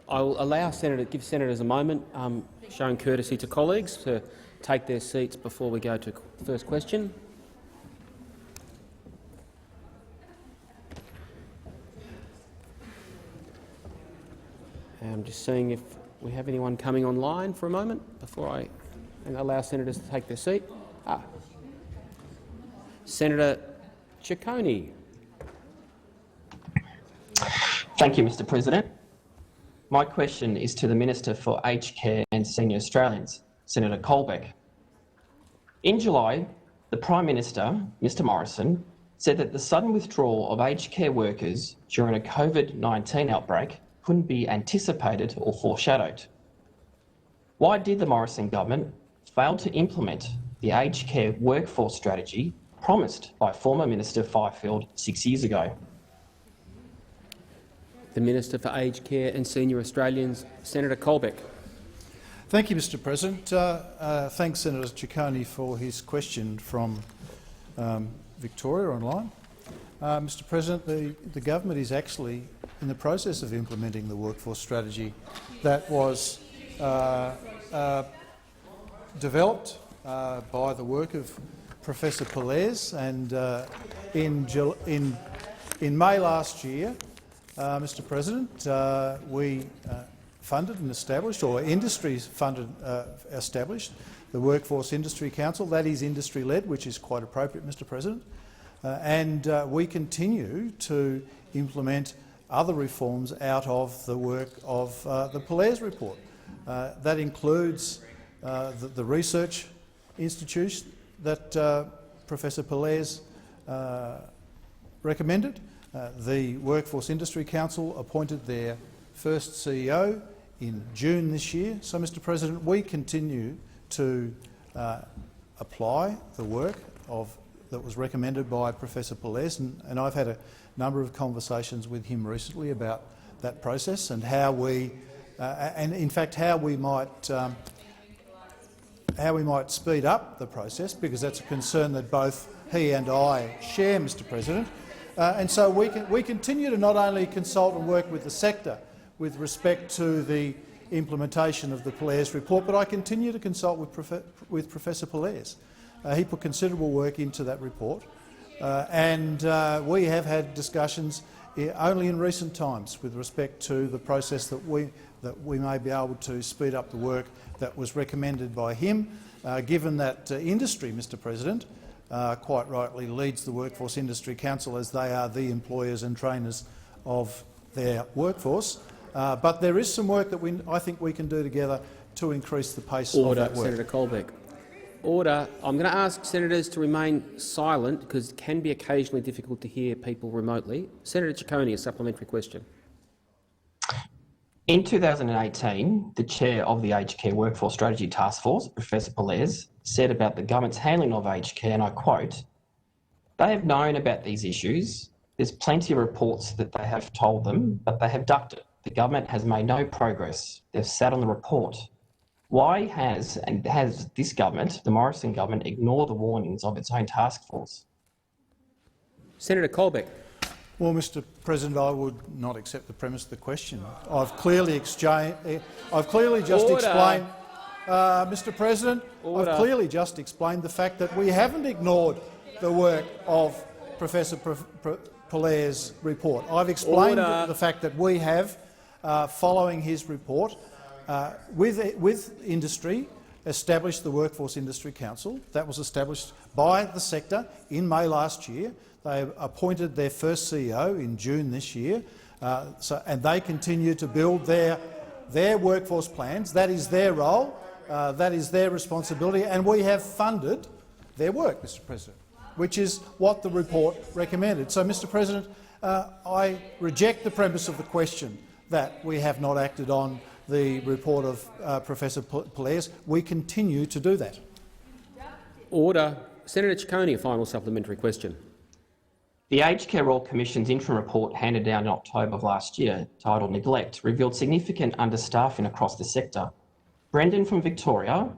I'll give senators a moment, showing courtesy to colleagues, to take their seats before we go to the first question. I'm just seeing if we have anyone coming online for a moment before I allow senators to take their seat. Senator Ciccone. Thank you, Mr. President. My question is to the Minister for Aged Care and Senior Australians, Senator Colbeck. In July, the Prime Minister, Mr. Morrison, said that the sudden withdrawal of aged care workers during a COVID-19 outbreak couldn't be anticipated or foreshadowed. Why did the Morrison government fail to implement the aged care workforce strategy promised by former Minister Fifield 6 years ago? The Minister for Aged Care and Senior Australians, Senator Colbeck. Thank you, Mr. President. Thanks, Senator Ciccone, for his question from Victoria online. Mr. President, the government is actually in the process of implementing the workforce strategy that was developed by the work of Professor Pallese, and in May last year, Mr. President, we funded and established, or industries funded established, the Workforce Industry Council. That is industry-led, which is quite appropriate, Mr. President. And we continue to implement other reforms out of the work of the Pallese report. That includes the research institution that Professor Pallese recommended. The Workforce Industry Council appointed their first CEO in June this year. So, Mr. President, we continue to apply the work that was recommended by Professor Pallese, and I've had a number of conversations with him recently about that process and how we, how we might speed up the process, because that's a concern that both he and I share, Mr. President. And so we continue to not only consult and work with the sector with respect to the implementation of the Pallese report, but I continue to consult with Professor Pallese. He put considerable work into that report, and we have had discussions only in recent times with respect to the process that we may be able to speed up the work that was recommended by him, given that industry, Mr. President, quite rightly leads the Workforce Industry Council, as they are the employers and trainers of their workforce. But there is some work that I think we can do together to increase the pace of that work. Senator Colbeck. Order. I'm going to ask senators to remain silent, because it can be occasionally difficult to hear people remotely. Senator Ciccone, a supplementary question. In 2018, the chair of the Aged Care Workforce Strategy Task Force, Professor Pallese, said about the government's handling of aged care, and I quote, "They have known about these issues. There's plenty of reports that they have told them, but they have ducked it. The government has made no progress. They've sat on the report. Why has this government, the Morrison government, ignored the warnings of its own task force?" Senator Colbeck. Well, Mr. President, I would not accept the premise of the question. I've clearly just explained, Mr. President, I've clearly just explained the fact that we haven't ignored the work of Professor Pallese's report. I've explained the fact that we have, following his report, with industry, established the Workforce Industry Council. That was established by the sector in May last year. They appointed their first CEO in June this year, and they continue to build their workforce plans. That is their role, that is their responsibility, and we have funded their work, Mr. President, which is what the report recommended. So, Mr. President, I reject the premise of the question that we have not acted on the report of Professor Pallese. We continue to do that. Order. Senator Ciccone, a final supplementary question. The Aged Care Royal Commission's interim report, handed down in October of last year, titled Neglect, revealed significant understaffing across the sector. Brendan from Victoria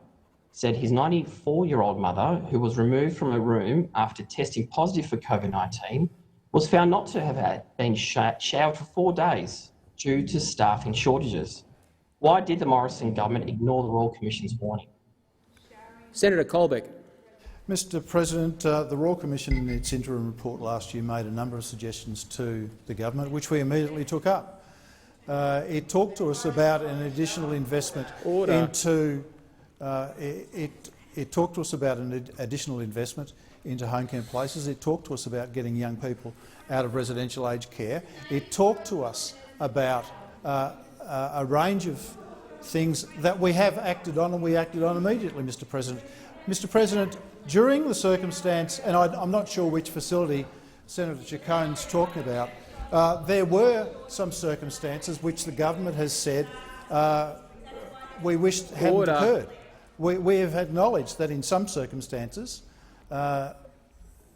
said his 94-year-old mother, who was removed from a room after testing positive for COVID-19, was found not to have been showered for 4 days due to staffing shortages. Why did the Morrison government ignore the Royal Commission's warning? Senator Colbeck. Mr President, the Royal Commission in its interim report last year made a number of suggestions to the government, which we immediately took up. It talked to us about an additional investment into it talked to us about an additional investment into home care places. It talked to us about getting young people out of residential aged care. It talked to us about a range of things that we have acted on, and we acted on immediately, Mr President. Mr President, during the circumstance, and I'm not sure which facility Senator Chacon's talking about, there were some circumstances which the government has said we wished hadn't occurred. We have acknowledged that in some circumstances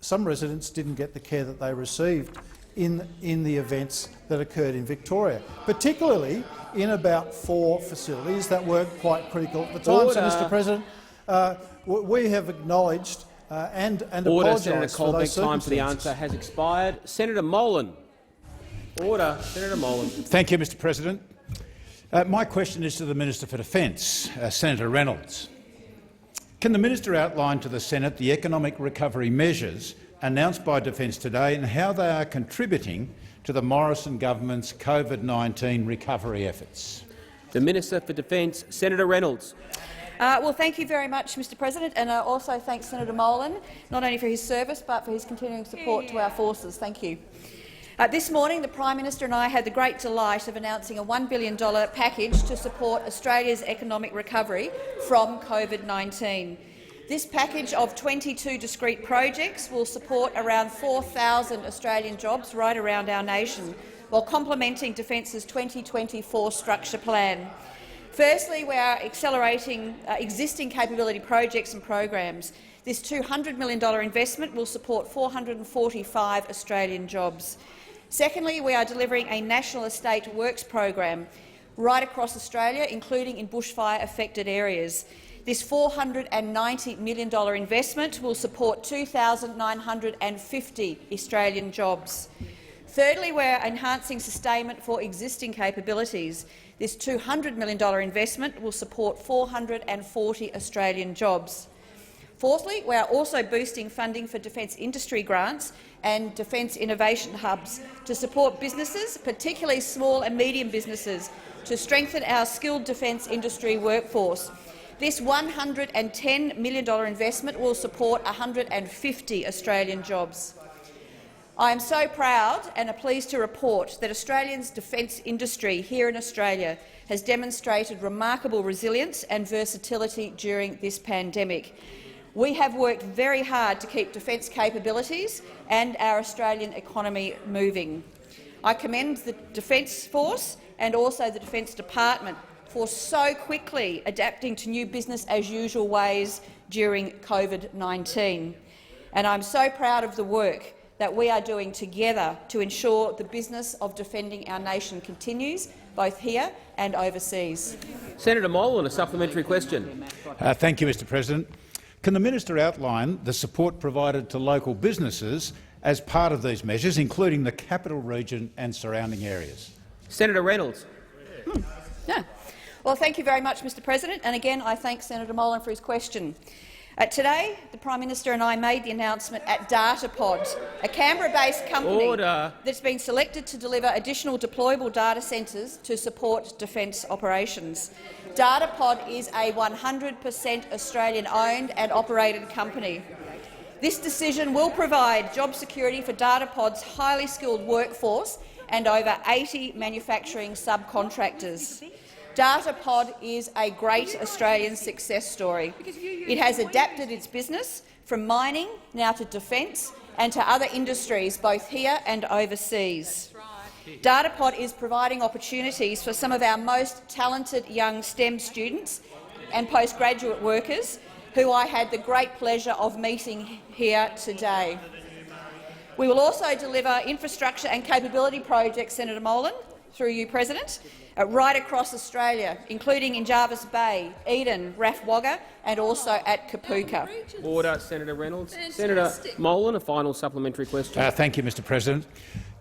some residents didn't get the care that they received in the events that occurred in Victoria, particularly in about 4 facilities that were quite critical at the time. So, Mr President, we have acknowledged and apologised Senator for those Colbeck, time for the circumstances. answer has expired. Senator Molan. Order. Senator Molan. Thank you, Mr President. My question is to the Minister for Defence, Senator Reynolds. Can the minister outline to the Senate the economic recovery measures announced by Defence today and how they are contributing to the Morrison government's COVID-19 recovery efforts? The Minister for Defence, Senator Reynolds. Well, thank you very much, Mr President, and I also thank Senator Molan, not only for his service but for his continuing support to our forces. Thank you. This morning, the Prime Minister and I had the great delight of announcing a $1 billion package to support Australia's economic recovery from COVID-19. This package of 22 discrete projects will support around 4,000 Australian jobs right around our nation, while complementing Defence's 2024 structure plan. Firstly, we are accelerating existing capability projects and programs. This $200 million investment will support 445 Australian jobs. Secondly, we are delivering a National Estate Works program right across Australia, including in bushfire-affected areas. This $490 million investment will support 2,950 Australian jobs. Thirdly, we are enhancing sustainment for existing capabilities. This $200 million investment will support 440 Australian jobs. Fourthly, we are also boosting funding for defence industry grants and defence innovation hubs to support businesses, particularly small and medium businesses, to strengthen our skilled defence industry workforce. This $110 million investment will support 150 Australian jobs. I am so proud and are pleased to report that Australia's defence industry here in Australia has demonstrated remarkable resilience and versatility during this pandemic. We have worked very hard to keep defence capabilities and our Australian economy moving. I commend the Defence Force and also the Defence Department for so quickly adapting to new business-as-usual ways during COVID-19. And I'm so proud of the work that we are doing together to ensure the business of defending our nation continues, both here and overseas. Senator Molan, a supplementary question. Thank you, Mr President. Can the minister outline the support provided to local businesses as part of these measures, including the capital region and surrounding areas? Senator Reynolds. Well, thank you very much, Mr President, and again I thank Senator Molan for his question. Today, the Prime Minister and I made the announcement at Datapod, a Canberra-based company that's been selected to deliver additional deployable data centres to support defence operations. Datapod is a 100% Australian-owned and operated company. This decision will provide job security for Datapod's highly skilled workforce and over 80 manufacturing subcontractors. Datapod is a great Australian success story. It has adapted its business from mining now to defence and to other industries both here and overseas. Datapod is providing opportunities for some of our most talented young STEM students and postgraduate workers who I had the great pleasure of meeting here today. We will also deliver infrastructure and capability projects, Senator Molan, through you, President, right across Australia, including in Jervis Bay, Eden, RAF Wagga and also at Kapuka. Order, Senator Reynolds. Senator Molan, a final supplementary question. Thank you, Mr President.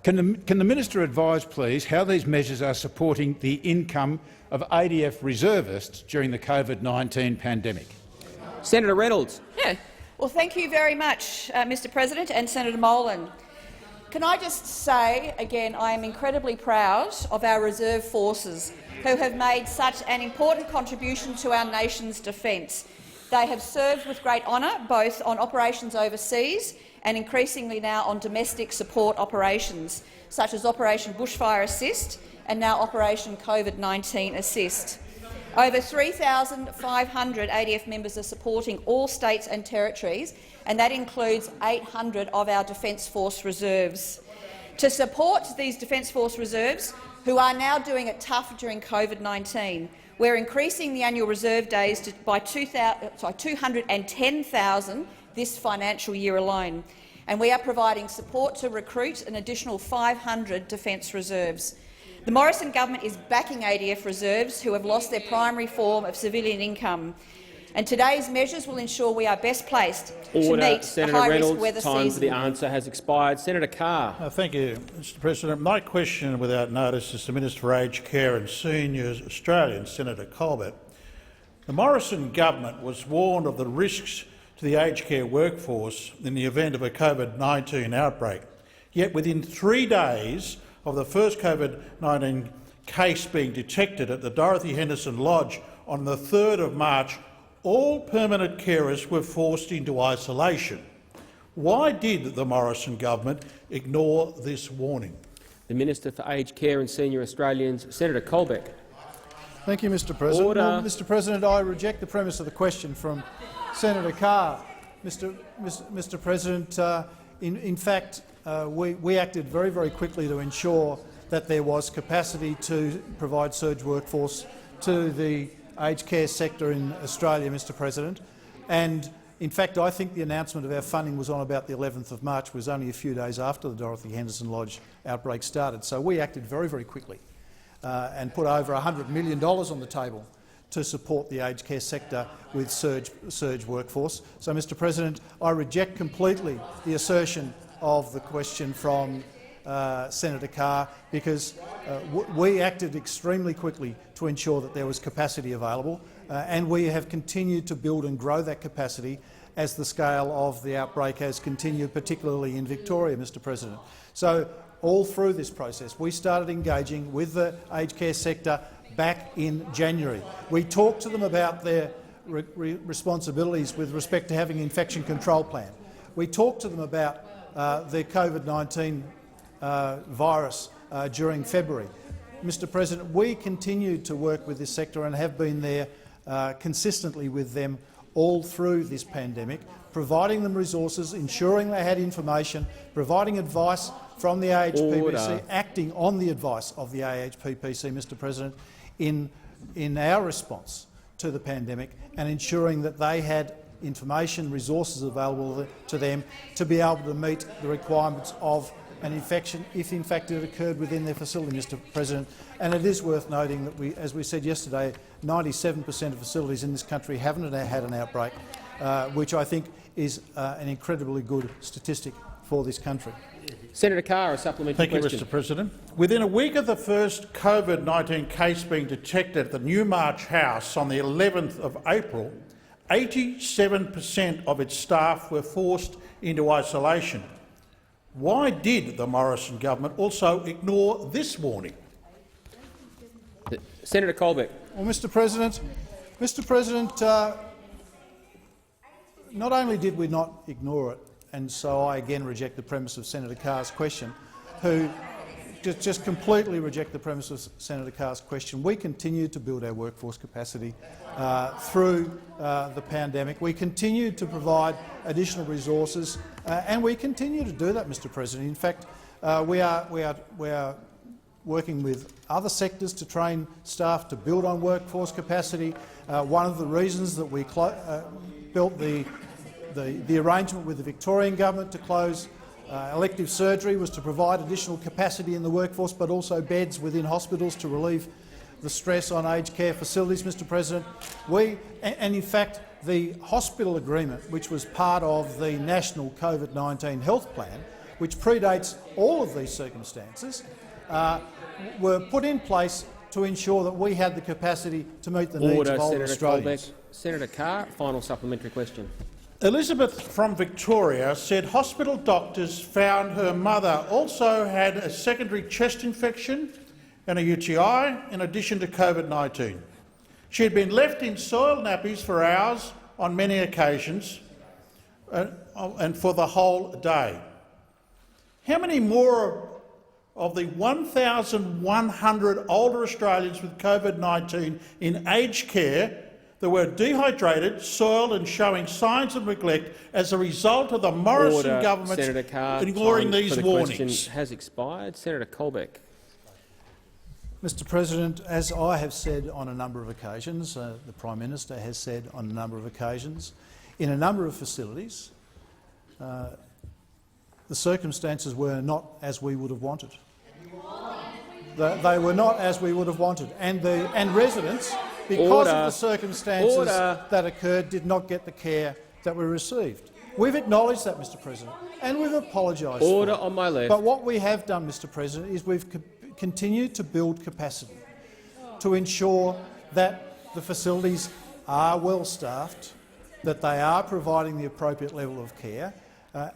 Can the minister advise, please, how these measures are supporting the income of ADF reservists during the COVID-19 pandemic? Senator Reynolds. Yeah. Well, thank you very much, Mr President and Senator Molan. Can I just say again, I am incredibly proud of our reserve forces who have made such an important contribution to our nation's defence. They have served with great honour both on operations overseas and increasingly now on domestic support operations, such as Operation Bushfire Assist and now Operation COVID-19 Assist. Over 3,500 ADF members are supporting all states and territories, and that includes 800 of our Defence Force reserves. To support these Defence Force reserves, who are now doing it tough during COVID-19, we're increasing the annual reserve days by 210,000 this financial year alone, and we are providing support to recruit an additional 500 Defence reserves. The Morrison government is backing ADF reserves who have lost their primary form of civilian income, and today's measures will ensure we are best placed to meet the high-risk weather season. Time for the answer has expired. Senator Carr. Thank you, Mr President. My question, without notice, is to the Minister for Aged Care and Seniors Australians, Senator Colbeck. The Morrison government was warned of the risks to the aged care workforce in the event of a COVID-19 outbreak. Yet within 3 days of the first COVID-19 case being detected at the Dorothy Henderson Lodge on the 3rd of March, all permanent carers were forced into isolation. Why did the Morrison government ignore this warning? The Minister for Aged Care and Senior Australians, Senator Colbeck. Thank you, Mr President. Order. Well, Mr President, I reject the premise of the question from Senator Carr. Mr President, in fact, we acted very, very quickly to ensure that there was capacity to provide surge workforce to the aged care sector in Australia, Mr President. And in fact, I think the announcement of our funding was on about the 11th of March, was only a few days after the Dorothy Henderson Lodge outbreak started. So we acted very, very quickly and put over $100 million on the table to support the aged care sector with surge workforce. So, Mr President, I reject completely the assertion of the question from Senator Carr, because we acted extremely quickly to ensure that there was capacity available, and we have continued to build and grow that capacity as the scale of the outbreak has continued, particularly in Victoria, Mr President. So all through this process, we started engaging with the aged care sector back in January. We talked to them about their responsibilities with respect to having an infection control plan. We talked to them about the COVID-19 virus during February. Mr President, we continued to work with this sector and have been there consistently with them all through this pandemic, providing them resources, ensuring they had information, providing advice from the AHPPC, acting on the advice of the AHPPC, Mr President, in our response to the pandemic, and ensuring that they had information, resources available to them to be able to meet the requirements of an infection, if in fact it occurred within their facility, Mr President. And it is worth noting that, as we said yesterday, 97% of facilities in this country haven't had an outbreak, which I think is an incredibly good statistic for this country. Senator Carr, a supplementary question. Thank you, Mr President. Within a week of the first COVID-19 case being detected at the Newmarch House on the 11th of April, 87% of its staff were forced into isolation. Why did the Morrison government also ignore this warning? Senator Colbeck. Well, Mr President, not only did we not ignore it, and so I again reject the premise of Senator Carr's question, who just completely reject the premise of Senator Carr's question. We continued to build our workforce capacity through the pandemic. We continued to provide additional resources, and we continue to do that, Mr President. In fact, we are working with other sectors to train staff to build on workforce capacity. One of the reasons that we built the arrangement with the Victorian government to close elective surgery was to provide additional capacity in the workforce, but also beds within hospitals to relieve the stress on aged care facilities, Mr President. And in fact, the hospital agreement, which was part of the national COVID-19 health plan, which predates all of these circumstances, were put in place to ensure that we had the capacity to meet the needs of older Australians. Senator Carr, final supplementary question. Elizabeth from Victoria said hospital doctors found her mother also had a secondary chest infection and a UTI in addition to COVID-19. She had been left in soiled nappies for hours on many occasions and for the whole day. How many more of the 1,100 older Australians with COVID-19 in aged care that were dehydrated, soiled and showing signs of neglect as a result of the Morrison government's Senator Carr, ignoring these warnings? Question has expired. Senator Colbeck. Mr President, as I have said on a number of occasions, the Prime Minister has said on a number of occasions, in a number of facilities, the circumstances were not as we would have wanted. They were not as we would have wanted, and residents, because of the circumstances that occurred, did not get the care that we received. We've acknowledged that, Mr President, and we've apologised for it. Order on my left. But what we have done, Mr President, is we've continued to build capacity to ensure that the facilities are well staffed, that they are providing the appropriate level of care,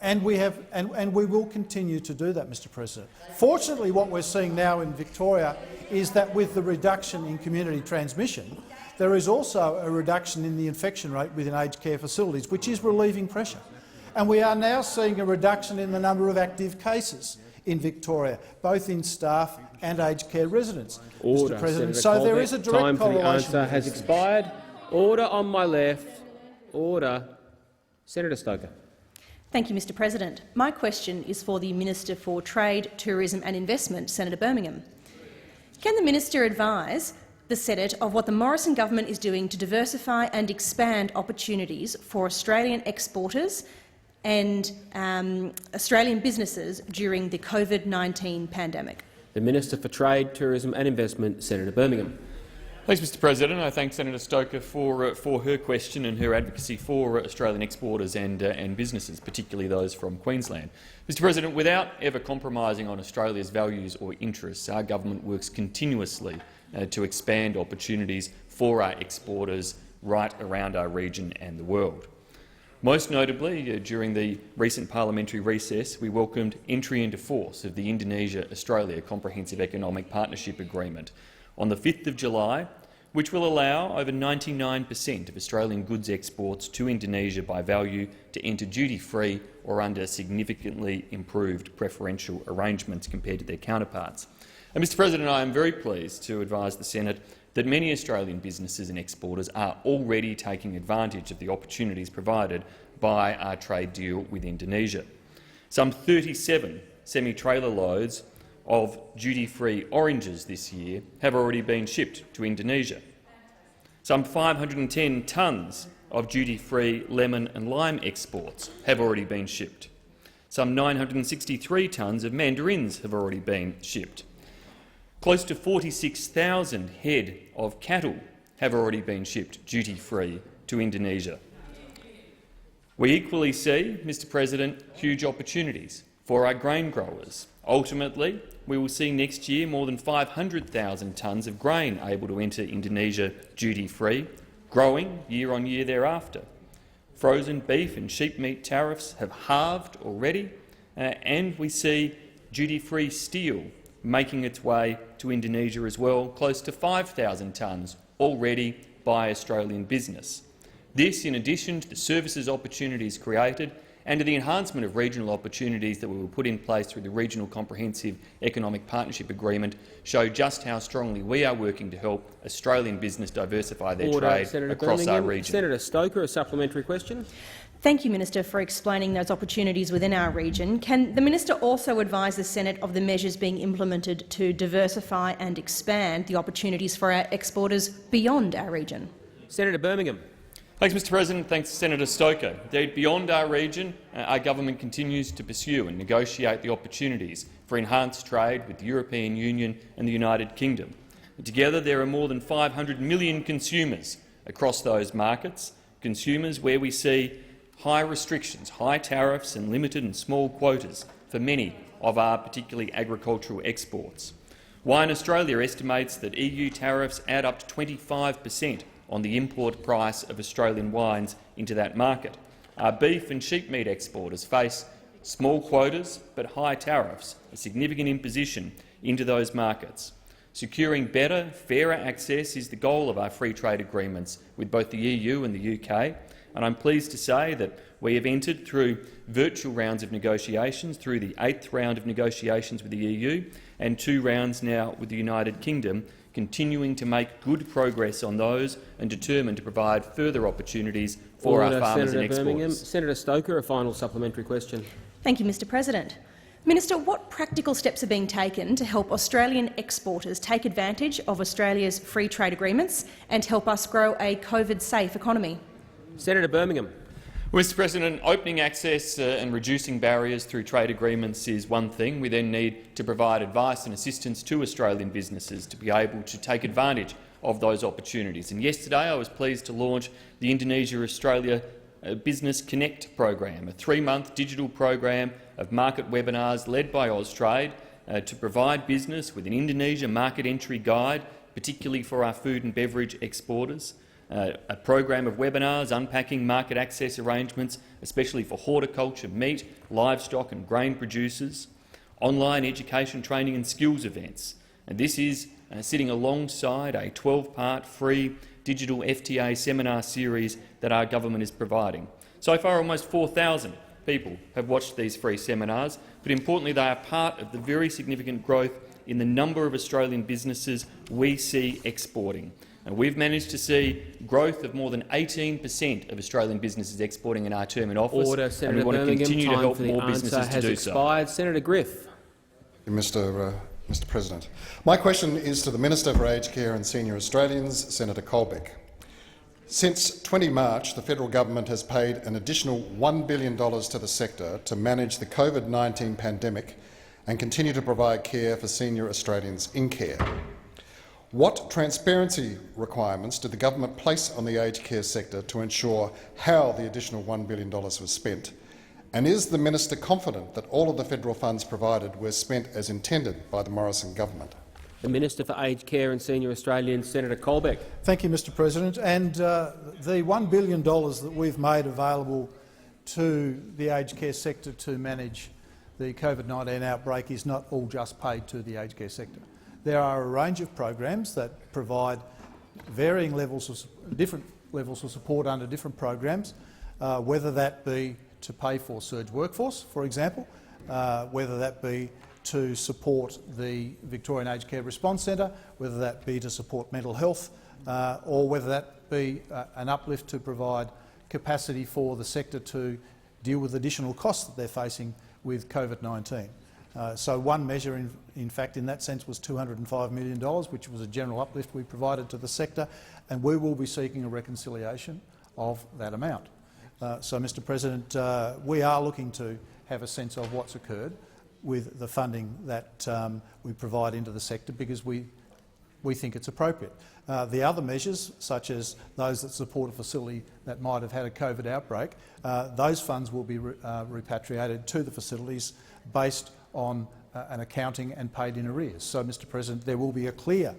and we will continue to do that, Mr President. Fortunately, what we're seeing now in Victoria is that with the reduction in community transmission, there is also a reduction in the infection rate within aged care facilities, which is relieving pressure. And we are now seeing a reduction in the number of active cases in Victoria, both in staff and aged care residents, Mr President. Senator So there is a direct Time for the correlation. answer has expired. Order on my left. Order. Senator Stoker. Thank you, Mr President. My question is for the Minister for Trade, Tourism and Investment, Senator Birmingham. Can the Minister advise the Senate of what the Morrison government is doing to diversify and expand opportunities for Australian exporters and Australian businesses during the COVID-19 pandemic? The Minister for Trade, Tourism and Investment, Senator Birmingham. Thanks, Mr President. I thank Senator Stoker for her question and her advocacy for Australian exporters and businesses, particularly those from Queensland. Mr President, without ever compromising on Australia's values or interests, our government works continuously to expand opportunities for our exporters right around our region and the world. Most notably, during the recent parliamentary recess, we welcomed entry into force of the Indonesia-Australia Comprehensive Economic Partnership Agreement on the 5th of July, which will allow over 99% of Australian goods exports to Indonesia by value to enter duty-free or under significantly improved preferential arrangements compared to their counterparts. And, Mr President, I am very pleased to advise the Senate that many Australian businesses and exporters are already taking advantage of the opportunities provided by our trade deal with Indonesia. Some 37 semi-trailer loads of duty-free oranges this year have already been shipped to Indonesia. Some 510 tonnes of duty-free lemon and lime exports have already been shipped. Some 963 tonnes of mandarins have already been shipped. Close to 46,000 head of cattle have already been shipped duty-free to Indonesia. We equally see, Mr President, huge opportunities for our grain growers. Ultimately, we will see next year more than 500,000 tonnes of grain able to enter Indonesia duty-free, growing year on year thereafter. Frozen beef and sheep meat tariffs have halved already, and we see duty-free steel making its way to Indonesia as well, close to 5,000 tonnes already by Australian business. This, in addition to the services opportunities created and to the enhancement of regional opportunities that we will put in place through the Regional Comprehensive Economic Partnership Agreement, show just how strongly we are working to help Australian business diversify their trade across our region. Senator Stoker, a supplementary question. Thank you, Minister, for explaining those opportunities within our region. Can the Minister also advise the Senate of the measures being implemented to diversify and expand the opportunities for our exporters beyond our region? Senator Birmingham. Thanks, Mr President. Thanks, Senator Stoker. Indeed, beyond our region, our government continues to pursue and negotiate the opportunities for enhanced trade with the European Union and the United Kingdom. Together, there are more than 500 million consumers across those markets, consumers where we see high restrictions, high tariffs and limited and small quotas for many of our particularly agricultural exports. Wine Australia estimates that EU tariffs add up to 25% on the import price of Australian wines into that market. Our beef and sheep meat exporters face small quotas but high tariffs, a significant imposition into those markets. Securing better, fairer access is the goal of our free trade agreements with both the EU and the UK, and I'm pleased to say that we have entered through virtual rounds of negotiations, through the 8th round of negotiations with the EU and 2 rounds now with the United Kingdom, continuing to make good progress on those and determined to provide further opportunities for our farmers and exporters. Senator Stoker, a final supplementary question. Thank you, Mr President. Minister, what practical steps are being taken to help Australian exporters take advantage of Australia's free trade agreements and help us grow a COVID-safe economy? Senator Birmingham. Well, Mr President, opening access and reducing barriers through trade agreements is one thing. We then need to provide advice and assistance to Australian businesses to be able to take advantage of those opportunities. And yesterday I was pleased to launch the Indonesia-Australia Business Connect program, a 3-month digital program of market webinars led by Austrade to provide business with an Indonesia market entry guide, particularly for our food and beverage exporters. A program of webinars unpacking market access arrangements, especially for horticulture, meat, livestock and grain producers, online education, training and skills events. And this is sitting alongside a 12-part free digital FTA seminar series that our government is providing. So far, almost 4,000 people have watched these free seminars, but importantly they are part of the very significant growth in the number of Australian businesses we see exporting. And we've managed to see growth of more than 18% of Australian businesses exporting in our term in office. Order, Senator and we want Birmingham. to continue to help more businesses to has do expired. so. Senator Griff. Mr President. My question is to the Minister for Aged Care and Senior Australians, Senator Colbeck. Since 20 March, the federal government has paid an additional $1 billion to the sector to manage the COVID-19 pandemic and continue to provide care for senior Australians in care. What transparency requirements did the government place on the aged care sector to ensure how the additional $1 billion was spent? And is the minister confident that all of the federal funds provided were spent as intended by the Morrison government? The Minister for Aged Care and Senior Australians, Senator Colbeck. Thank you, Mr President. And the $1 billion that we've made available to the aged care sector to manage the COVID-19 outbreak is not all just paid to the aged care sector. There are a range of programs that provide varying levels of different levels of support under different programs, whether that be to pay for surge workforce, for example, whether that be to support the Victorian Aged Care Response Centre, whether that be to support mental health, or whether that be an uplift to provide capacity for the sector to deal with additional costs that they're facing with COVID-19. So one measure, in fact, in that sense was $205 million, which was a general uplift we provided to the sector, and we will be seeking a reconciliation of that amount. So, Mr President, we are looking to have a sense of what's occurred with the funding that we provide into the sector, because we think it's appropriate. The other measures, such as those that support a facility that might have had a COVID outbreak, those funds will be repatriated to the facilities based on an accounting and paid in arrears. So, Mr President, there will be a clear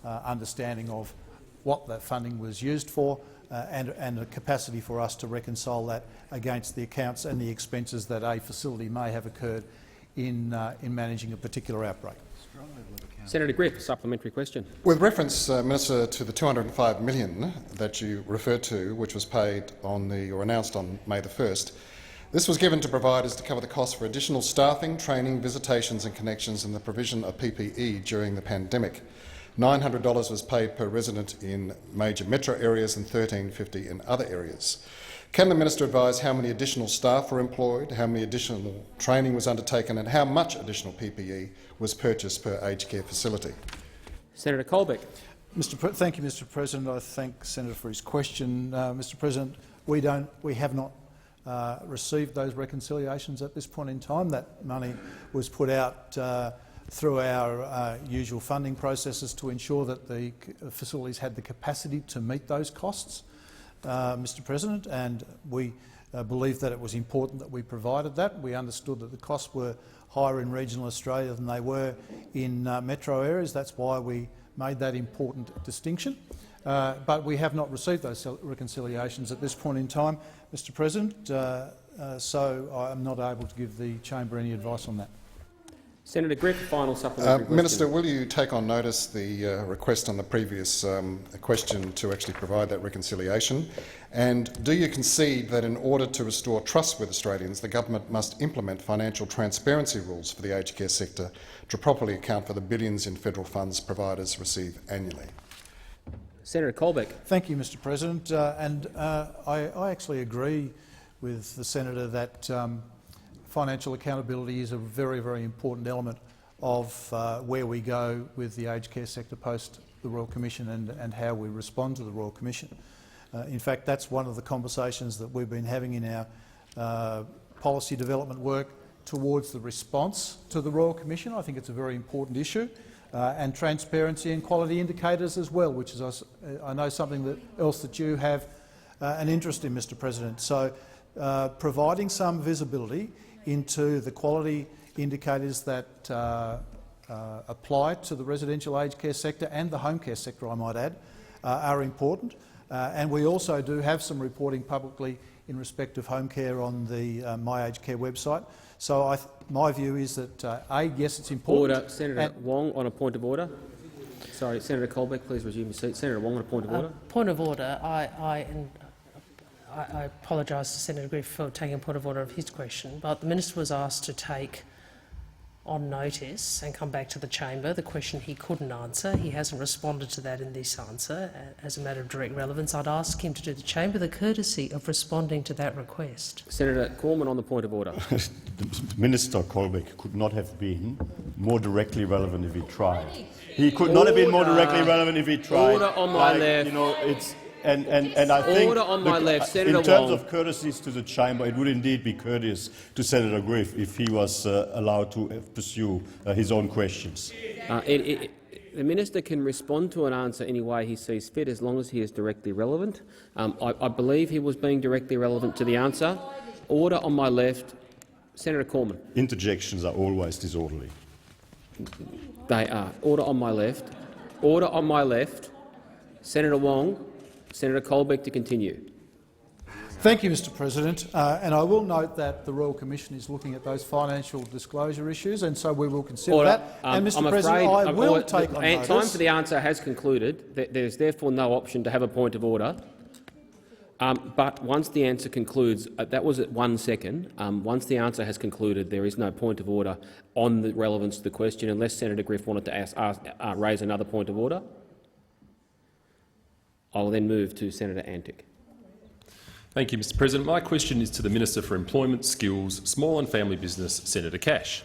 understanding of what that funding was used for and a capacity for us to reconcile that against the accounts and the expenses that a facility may have occurred in managing a particular outbreak. Senator Griff, supplementary question. With reference, Minister, to the $205 million that you referred to, which was paid on or announced on May the 1st, this was given to providers to cover the costs for additional staffing, training, visitations and connections and the provision of PPE during the pandemic. $900 was paid per resident in major metro areas and $1,350 in other areas. Can the minister advise how many additional staff were employed, how many additional training was undertaken and how much additional PPE was purchased per aged care facility? Senator Colbeck. Thank you, Mr President. I thank the senator for his question. Mr President, we have not received those reconciliations at this point in time. That money was put out through our usual funding processes to ensure that the facilities had the capacity to meet those costs, Mr President, and we believed that it was important that we provided that. We understood that the costs were higher in regional Australia than they were in metro areas. That's why we made that important distinction. But we have not received those reconciliations at this point in time, Mr President, so I am not able to give the chamber any advice on that. Senator Griff, final supplementary question. Minister, will you take on notice the request on the previous question to actually provide that reconciliation? And do you concede that in order to restore trust with Australians, the government must implement financial transparency rules for the aged care sector to properly account for the billions in federal funds providers receive annually? Senator Colbeck. Thank you, Mr President. I actually agree with the senator that financial accountability is a very, very important element of where we go with the aged care sector post the Royal Commission and how we respond to the Royal Commission. In fact, that's one of the conversations that we've been having in our policy development work towards the response to the Royal Commission. I think it's a very important issue. And transparency and quality indicators as well, which is, I know, something else that you have an interest in, Mr President. So providing some visibility into the quality indicators that apply to the residential aged care sector and the home care sector, I might add, are important. And we also do have some reporting publicly in respect of home care on the My Aged Care website. So my view is that, yes, it's important. Order. Senator Wong on a point of order. Sorry, Senator Colbeck, please resume your seat. Senator Wong on a point of order. Point of order. I apologise to Senator Griff for taking a point of order of his question, but the minister was asked to take on notice and come back to the chamber the question he couldn't answer. He hasn't responded to that in this answer as a matter of direct relevance. I'd ask him to do the chamber the courtesy of responding to that request. Senator Cormann on the point of order. Minister Colbeck could not have been more directly relevant if he tried. He could not have been more directly relevant if he tried. Order on my left. You know, it's and I think order on my left. Senator in terms Wong. of courtesies to the chamber, it would indeed be courteous to Senator Griff if he was allowed to pursue his own questions. The minister can respond to an answer any way he sees fit, as long as he is directly relevant. I believe he was being directly relevant to the answer. Order on my left. Senator Cormann. Interjections are always disorderly. They are. Order on my left. Order on my left. Senator Wong. Senator Colbeck to continue. Thank you, Mr President. And I will note that the Royal Commission is looking at those financial disclosure issues, and so we will consider that. And, Mr President, I will take on notice. Time for the answer has concluded. There is therefore no option to have a point of order. But once the answer concludes, that was at 1 second. Once the answer has concluded, there is no point of order on the relevance of the question, unless Senator Griff wanted to raise another point of order. I will then move to Senator Antic. Thank you, Mr President. My question is to the Minister for Employment, Skills, Small and Family Business, Senator Cash.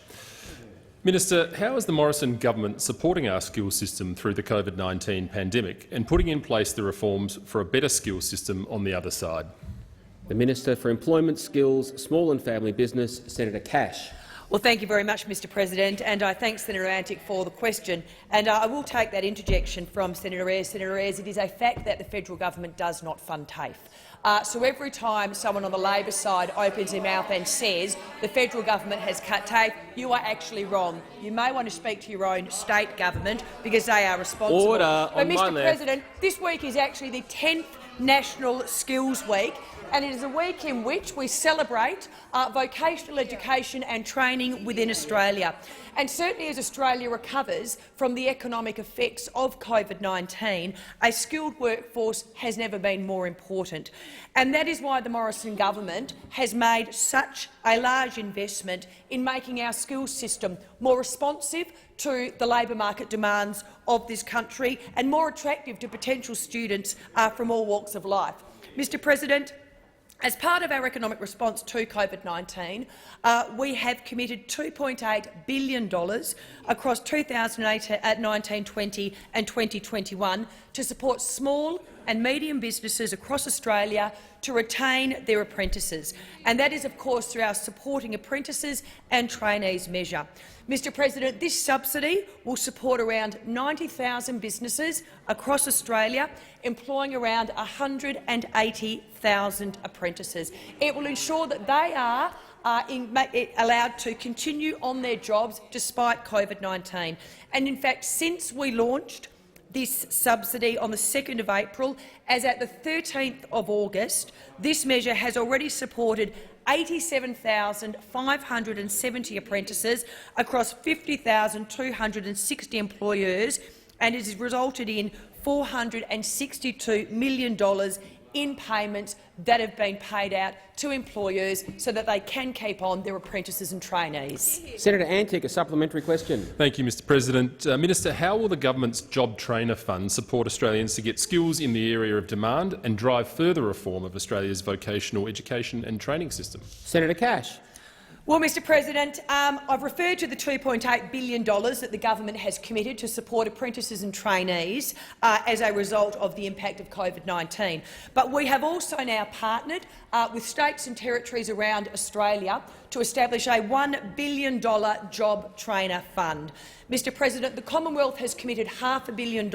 Minister, how is the Morrison government supporting our skills system through the COVID-19 pandemic and putting in place the reforms for a better skills system on the other side? The Minister for Employment, Skills, Small and Family Business, Senator Cash. Well, thank you very much, Mr President, and I thank Senator Antic for the question. And I will take that interjection from Senator Ayres. Senator Ayres, it is a fact that the federal government does not fund TAFE. So every time someone on the Labor side opens their mouth and says the federal government has cut TAFE, you are actually wrong. You may want to speak to your own state government because they are responsible. Order but, on my Mr left. President, this week is actually the 10th National Skills Week, and it is a week in which we celebrate vocational education and training within Australia. And certainly as Australia recovers from the economic effects of COVID-19, a skilled workforce has never been more important. And that is why the Morrison government has made such a large investment in making our skills system more responsive to the labour market demands of this country and more attractive to potential students from all walks of life. Mr President, as part of our economic response to COVID-19, we have committed $2.8 billion across 2019-20 and 2021 to support small and medium businesses across Australia to retain their apprentices, and that is, of course, through our Supporting Apprentices and Trainees measure. Mr President, this subsidy will support around 90,000 businesses across Australia, employing around 180,000 apprentices. It will ensure that they are allowed to continue on their jobs despite COVID-19. And in fact, since we launched this subsidy on the 2nd of April, as at the 13th of August, this measure has already supported 87,570 apprentices across 50,260 employers, and it has resulted in $462 million in payments that have been paid out to employers so that they can keep on their apprentices and trainees. Senator Antic, a supplementary question. Thank you, Mr President. Minister, how will the government's Job Trainer Fund support Australians to get skills in the area of demand and drive further reform of Australia's vocational education and training system? Senator Cash. Well, Mr President, I've referred to the $2.8 billion that the government has committed to support apprentices and trainees as a result of the impact of COVID-19. But we have also now partnered with states and territories around Australia to establish a $1 billion Job Trainer Fund. Mr President, the Commonwealth has committed $500 million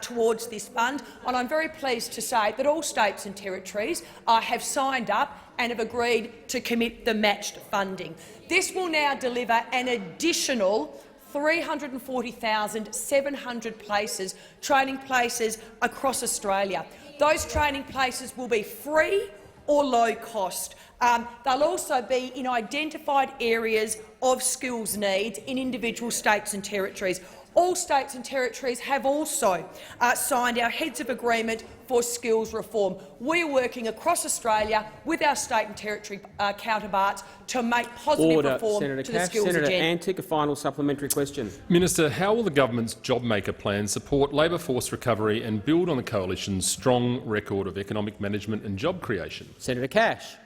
towards this fund, and I'm very pleased to say that all states and territories have signed up and have agreed to commit the matched funding. This will now deliver an additional 340,700 places, training places across Australia. Those training places will be free or low cost. They'll also be in identified areas of skills needs in individual states and territories. All states and territories have also signed our Heads of Agreement for Skills Reform. We are working across Australia with our state and territory counterparts to make positive reform Senator to the Cash. skills Senator agenda. Antic, a final supplementary question. Minister, how will the government's JobMaker plan support labour force recovery and build on the coalition's strong record of economic management and job creation? Senator Cash.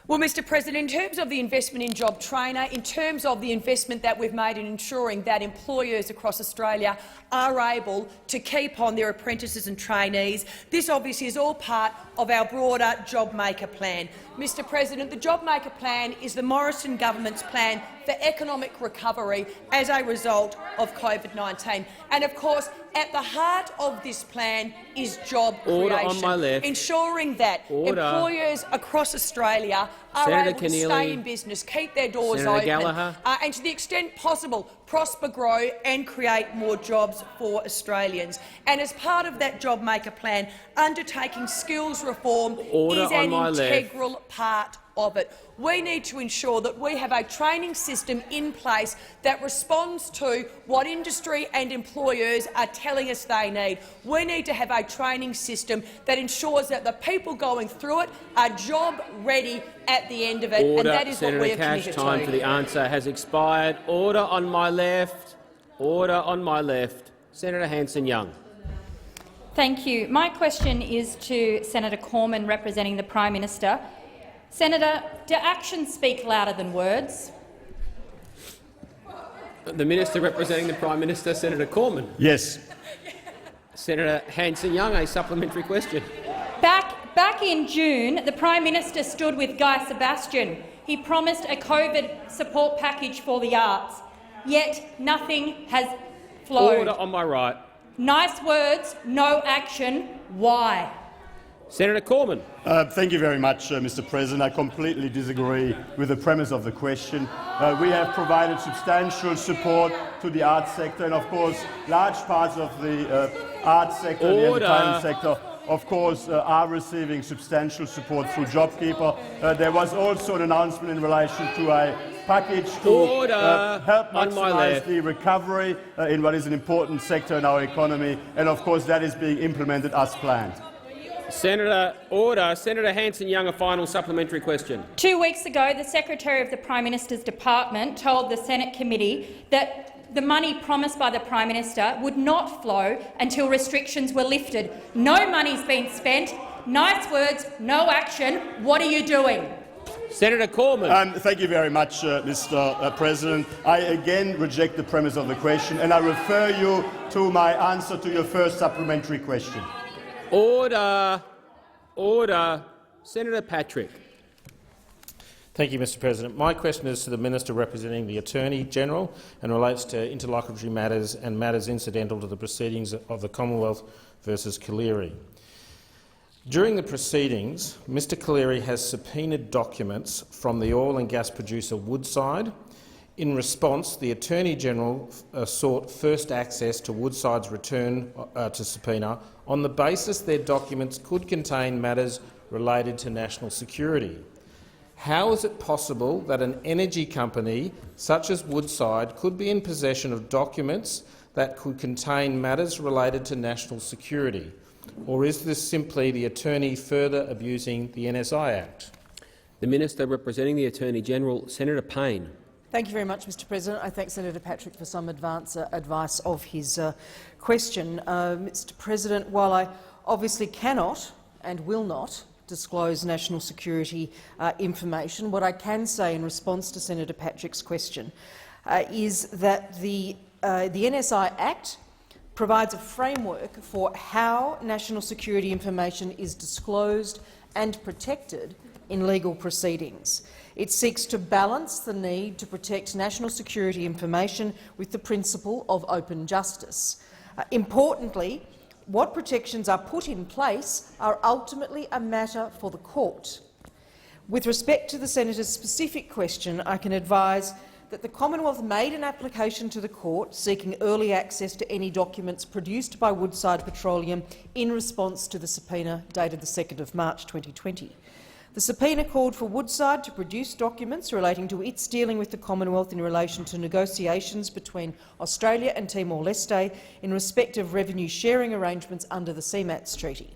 Well, Mr President, in terms of the investment in Job Trainer, in terms of the investment that we've made in ensuring that employers across Australia are able to keep on their apprentices and trainees, this obviously is all part of our broader JobMaker plan. Mr President, the JobMaker plan is the Morrison government's plan for economic recovery as a result of COVID-19. And of course, at the heart of this plan is job Order creation, on my left. ensuring that employers across Australia are Senator able Keneally. to stay in business, keep their doors Senator open, Gallagher. and to the extent possible prosper, grow and create more jobs for Australians. And as part of that JobMaker plan, undertaking skills reform Order is an on my left. integral part of it. We need to ensure that we have a training system in place that responds to what industry and employers are telling us they need. We need to have a training system that ensures that the people going through it are job-ready at the end of it, Order. and that is Senator what we are Cash, committed time to. for the answer has expired. Order on my left. Order on my left. Senator Hanson-Young. Thank you. My question is to Senator Cormann, representing the Prime Minister. Senator, do actions speak louder than words? The Minister representing the Prime Minister, Senator Cormann. Yes. Senator Hanson-Young, a supplementary question. Back in June, the Prime Minister stood with Guy Sebastian. He promised a COVID support package for the arts, yet nothing has flowed. Order on my right. Nice words, no action. Why? Senator Cormann. Thank you very much, Mr President. I completely disagree with the premise of the question. We have provided substantial support to the arts sector, and of course large parts of the arts sector and the entertainment sector of course are receiving substantial support through JobKeeper. There was also an announcement in relation to a package to help maximise the recovery in what is an important sector in our economy, and of course that is being implemented as planned. Senator Hanson-Young, a final supplementary question. 2 weeks ago, the Secretary of the Prime Minister's department told the Senate committee that the money promised by the Prime Minister would not flow until restrictions were lifted. No money's been spent. Nice words, no action. What are you doing? Senator Cormann. Thank you very much, Mr. President. I again reject the premise of the question, and I refer you to my answer to your first supplementary question. Order. Order. Senator Patrick. Thank you, Mr President. My question is to the Minister representing the Attorney-General and relates to interlocutory matters and matters incidental to the proceedings of the Commonwealth versus Colliery. During the proceedings, Mr Colliery has subpoenaed documents from the oil and gas producer Woodside. In response, the Attorney-General sought first access to Woodside's return to subpoena on the basis their documents could contain matters related to national security. How is it possible that an energy company such as Woodside could be in possession of documents that could contain matters related to national security? Or is this simply the Attorney further abusing the NSI Act? The Minister representing the Attorney-General, Senator Payne. Thank you very much, Mr President. I thank Senator Patrick for some advice of his question. Mr President, while I obviously cannot and will not disclose national security information, what I can say in response to Senator Patrick's question is that the NSI Act provides a framework for how national security information is disclosed and protected in legal proceedings. It seeks to balance the need to protect national security information with the principle of open justice. Importantly, what protections are put in place are ultimately a matter for the court. With respect to the senator's specific question, I can advise that the Commonwealth made an application to the court seeking early access to any documents produced by Woodside Petroleum in response to the subpoena dated the 2nd of March 2020. The subpoena called for Woodside to produce documents relating to its dealing with the Commonwealth in relation to negotiations between Australia and Timor-Leste in respect of revenue sharing arrangements under the CMATS Treaty.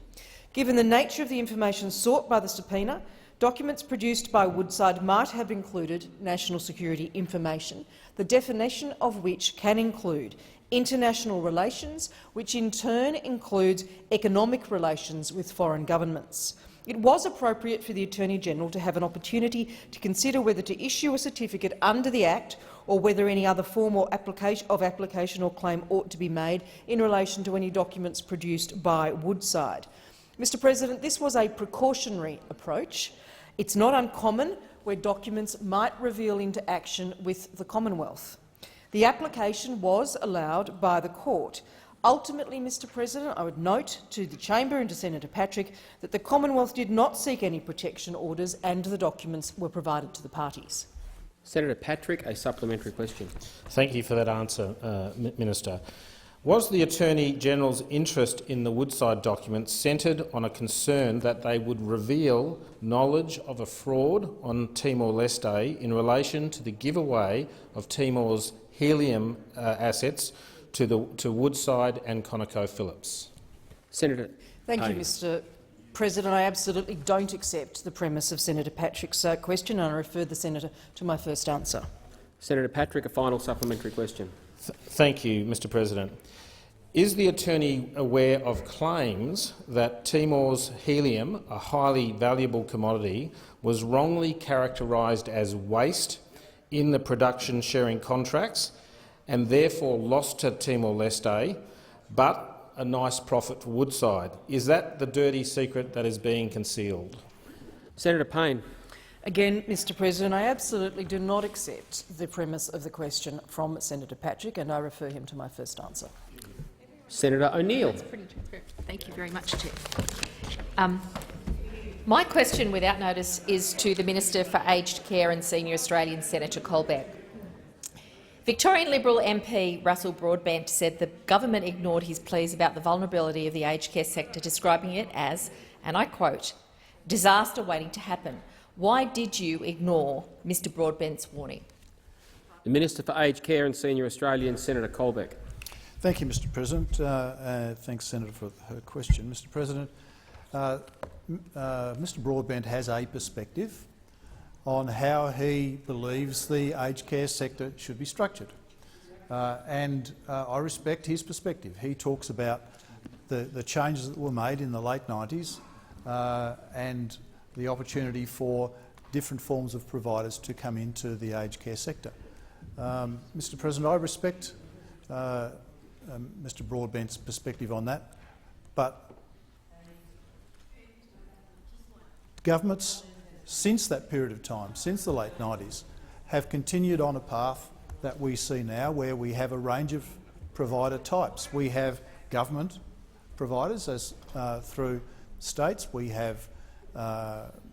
Given the nature of the information sought by the subpoena, documents produced by Woodside might have included national security information, the definition of which can include international relations, which in turn includes economic relations with foreign governments. It was appropriate for the Attorney-General to have an opportunity to consider whether to issue a certificate under the Act or whether any other form of application or claim ought to be made in relation to any documents produced by Woodside. Mr President, this was a precautionary approach. It's not uncommon where documents might reveal into action with the Commonwealth. The application was allowed by the court. Ultimately, Mr President, I would note to the Chamber and to Senator Patrick that the Commonwealth did not seek any protection orders and the documents were provided to the parties. Senator Patrick, a supplementary question. Thank you for that answer, Minister. Was the Attorney-General's interest in the Woodside documents centred on a concern that they would reveal knowledge of a fraud on Timor-Leste in relation to the giveaway of Timor's helium assets to Woodside and ConocoPhillips? Senator Thank you, Mr President. I absolutely don't accept the premise of Senator Patrick's question, and I refer the senator to my first answer. Senator Patrick, a final supplementary question. Thank you, Mr President. Is the Attorney aware of claims that Timor's helium, a highly valuable commodity, was wrongly characterised as waste in the production sharing contracts and therefore lost to Timor-Leste, but a nice profit for Woodside? Is that the dirty secret that is being concealed? Senator Payne. Again, Mr President, I absolutely do not accept the premise of the question from Senator Patrick, and I refer him to my first answer. Senator O'Neill. That's pretty true. Thank you very much, Chair. My question, without notice, is to the Minister for Aged Care and Senior Australians, Senator Colbeck. Victorian Liberal MP Russell Broadbent said the government ignored his pleas about the vulnerability of the aged care sector, describing it as, and I quote, "disaster waiting to happen." Why did you ignore Mr Broadbent's warning? The Minister for Aged Care and Senior Australians, Senator Colbeck. Thank you, Mr President. Thanks, Senator, for her question. Mr President, Mr Broadbent has a perspective on how he believes the aged care sector should be structured. And I respect his perspective. He talks about the changes that were made in the late 90s and the opportunity for different forms of providers to come into the aged care sector. Mr President, I respect Mr Broadbent's perspective on that, but Governments since that period of time, since the late 90s, have continued on a path that we see now where we have a range of provider types. We have government providers through states, we have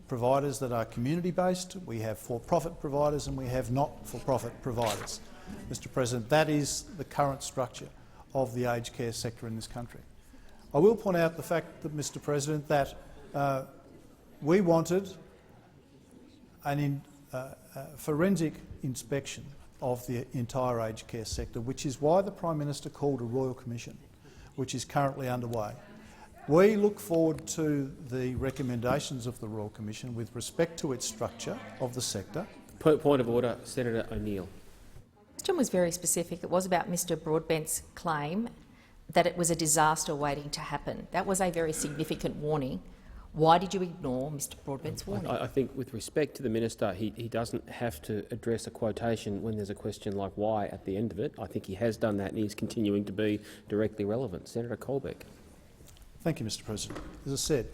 providers that are community-based, we have for-profit providers and we have not-for-profit providers. Mr President, that is the current structure of the aged care sector in this country. I will point out the fact that, Mr President, that we wanted a forensic inspection of the entire aged care sector, which is why the Prime Minister called a Royal Commission, which is currently underway. We look forward to the recommendations of the Royal Commission with respect to its structure of the sector. Point of order, Senator O'Neill. The question was very specific. It was about Mr Broadbent's claim that it was a disaster waiting to happen. That was a very significant warning. Why did you ignore Mr Broadbent's warning? I think, with respect to the minister, he doesn't have to address a quotation when there's a question like why at the end of it. I think he has done that and he's continuing to be directly relevant. Senator Colbeck. Thank you, Mr President. As I said,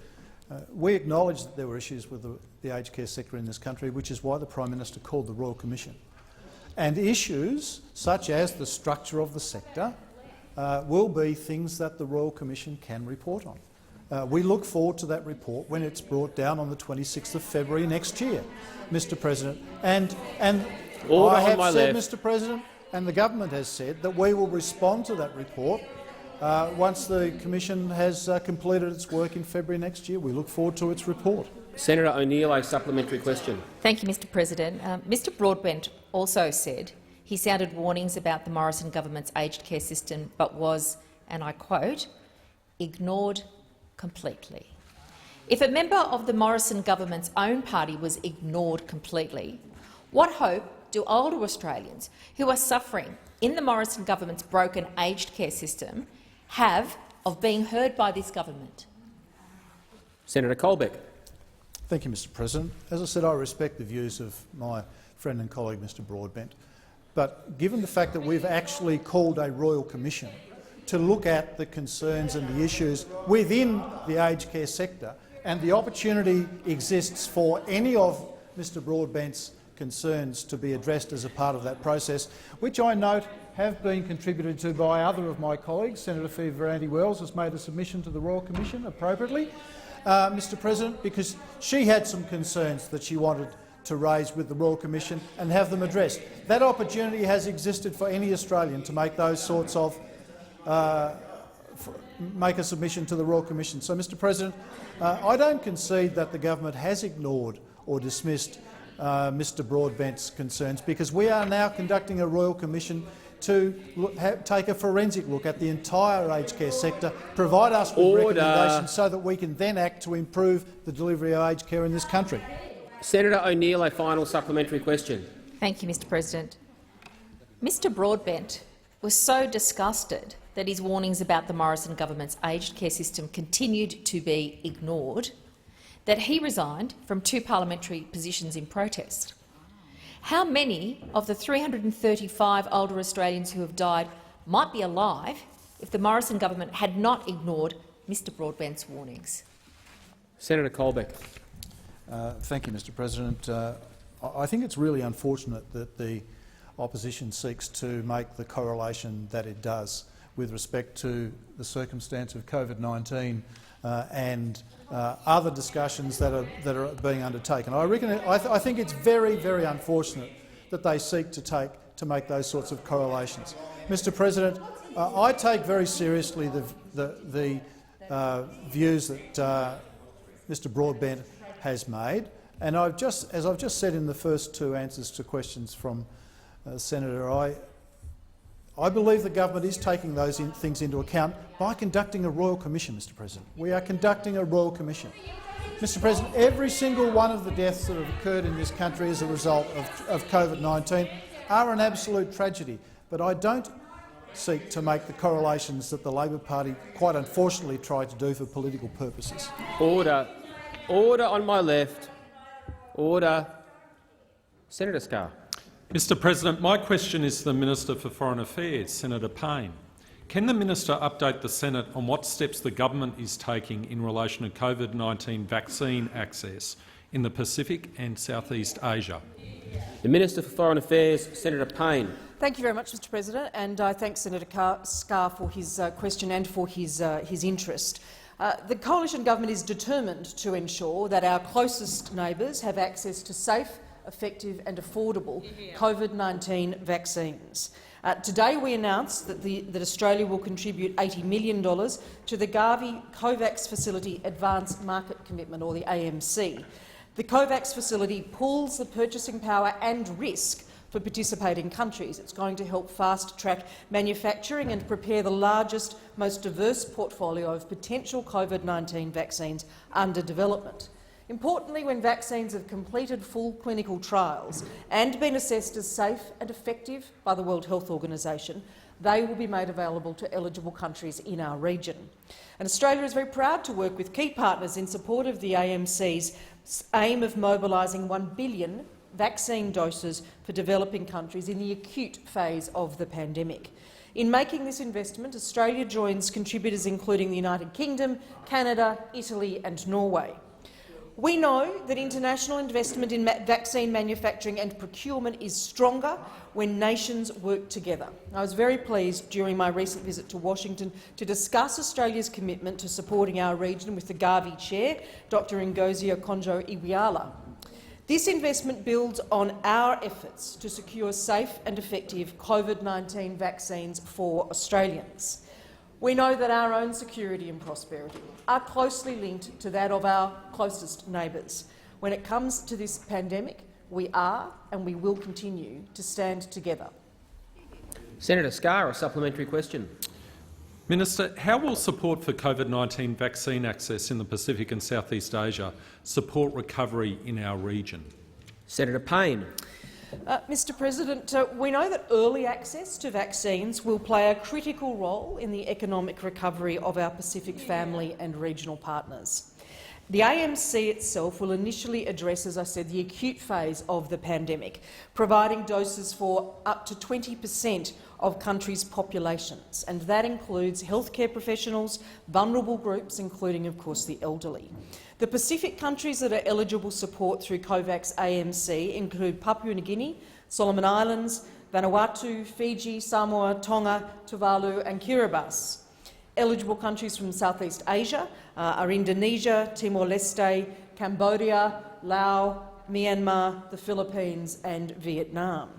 we acknowledge that there were issues with the aged care sector in this country, which is why the Prime Minister called the Royal Commission. And issues such as the structure of the sector will be things that the Royal Commission can report on. We look forward to that report when it's brought down on the 26th of February next year, Mr President. And I have said, Mr President, and the government has said that we will respond to that report once the Commission has completed its work in February next year. We look forward to its report. Senator O'Neill, a supplementary question. Thank you, Mr President. Mr Broadbent also said he sounded warnings about the Morrison government's aged care system but was, and I quote, ignored completely. If a member of the Morrison government's own party was ignored completely, what hope do older Australians who are suffering in the Morrison government's broken aged care system have of being heard by this government? Senator Colbeck. Thank you, Mr President. As I said, I respect the views of my friend and colleague Mr Broadbent, but given the fact that we've actually called a Royal Commission to look at the concerns and the issues within the aged care sector, and the opportunity exists for any of Mr Broadbent's concerns to be addressed as a part of that process, which I note have been contributed to by other of my colleagues. Senator Fierravanti-Wells has made a submission to the Royal Commission appropriately, Mr President, because she had some concerns that she wanted to raise with the Royal Commission and have them addressed. That opportunity has existed for any Australian to make those sorts of make a submission to the Royal Commission. So, Mr President, I don't concede that the government has ignored or dismissed Mr Broadbent's concerns, because we are now conducting a Royal Commission to take a forensic look at the entire aged care sector, provide us with recommendations so that we can then act to improve the delivery of aged care in this country. Senator O'Neill, a final supplementary question. Thank you, Mr President. Mr Broadbent was so disgusted that his warnings about the Morrison government's aged care system continued to be ignored that he resigned from 2 parliamentary positions in protest. How many of the 335 older Australians who have died might be alive if the Morrison government had not ignored Mr Broadbent's warnings? Senator Colbeck. Thank you, Mr President. I think it's really unfortunate that the opposition seeks to make the correlation that it does with respect to the circumstance of COVID-19 and other discussions that are being undertaken. I think it's very, very unfortunate that they seek to make those sorts of correlations. Mr President, I take very seriously the views that Mr Broadbent has made, and as I've just said in the first 2 answers to questions from Senator, I believe the government is taking those things into account by conducting a Royal Commission, Mr President. We are conducting a Royal Commission. Mr President, every single one of the deaths that have occurred in this country as a result of COVID-19 are an absolute tragedy, but I don't seek to make the correlations that the Labor Party quite unfortunately tried to do for political purposes. Order. Order on my left. Order. Senator Scarr. Mr President, my question is to the Minister for Foreign Affairs, Senator Payne. Can the minister update the Senate on what steps the government is taking in relation to COVID-19 vaccine access in the Pacific and Southeast Asia? The Minister for Foreign Affairs, Senator Payne. Thank you very much, Mr President, and I thank Senator Scarr for his question and for his interest. The coalition government is determined to ensure that our closest neighbours have access to safe, effective and affordable COVID-19 vaccines. Today we announced that Australia will contribute $80 million to the Gavi COVAX Facility Advanced Market Commitment, or the AMC. The COVAX facility pools the purchasing power and risk for participating countries. It's going to help fast-track manufacturing and prepare the largest, most diverse portfolio of potential COVID-19 vaccines under development. Importantly, when vaccines have completed full clinical trials and been assessed as safe and effective by the World Health Organization, they will be made available to eligible countries in our region. And Australia is very proud to work with key partners in support of the AMC's aim of mobilising 1 billion vaccine doses for developing countries in the acute phase of the pandemic. In making this investment, Australia joins contributors including the United Kingdom, Canada, Italy and Norway. We know that international investment in vaccine manufacturing and procurement is stronger when nations work together. I was very pleased during my recent visit to Washington to discuss Australia's commitment to supporting our region with the Gavi Chair, Dr Ngozi Okonjo-Iweala. This investment builds on our efforts to secure safe and effective COVID-19 vaccines for Australians. We know that our own security and prosperity are closely linked to that of our closest neighbours. When it comes to this pandemic, we are and we will continue to stand together. Senator Scarr, a supplementary question. Minister, how will support for COVID-19 vaccine access in the Pacific and Southeast Asia support recovery in our region? Senator Payne. Mr President, we know that early access to vaccines will play a critical role in the economic recovery of our Pacific family and regional partners. The AMC itself will initially address, as I said, the acute phase of the pandemic, providing doses for up to 20% of countries' populations, and that includes healthcare professionals, vulnerable groups, including, of course, the elderly. The Pacific countries that are eligible support through COVAX AMC include Papua New Guinea, Solomon Islands, Vanuatu, Fiji, Samoa, Tonga, Tuvalu and Kiribati. Eligible countries from Southeast Asia are Indonesia, Timor-Leste, Cambodia, Laos, Myanmar, the Philippines and Vietnam.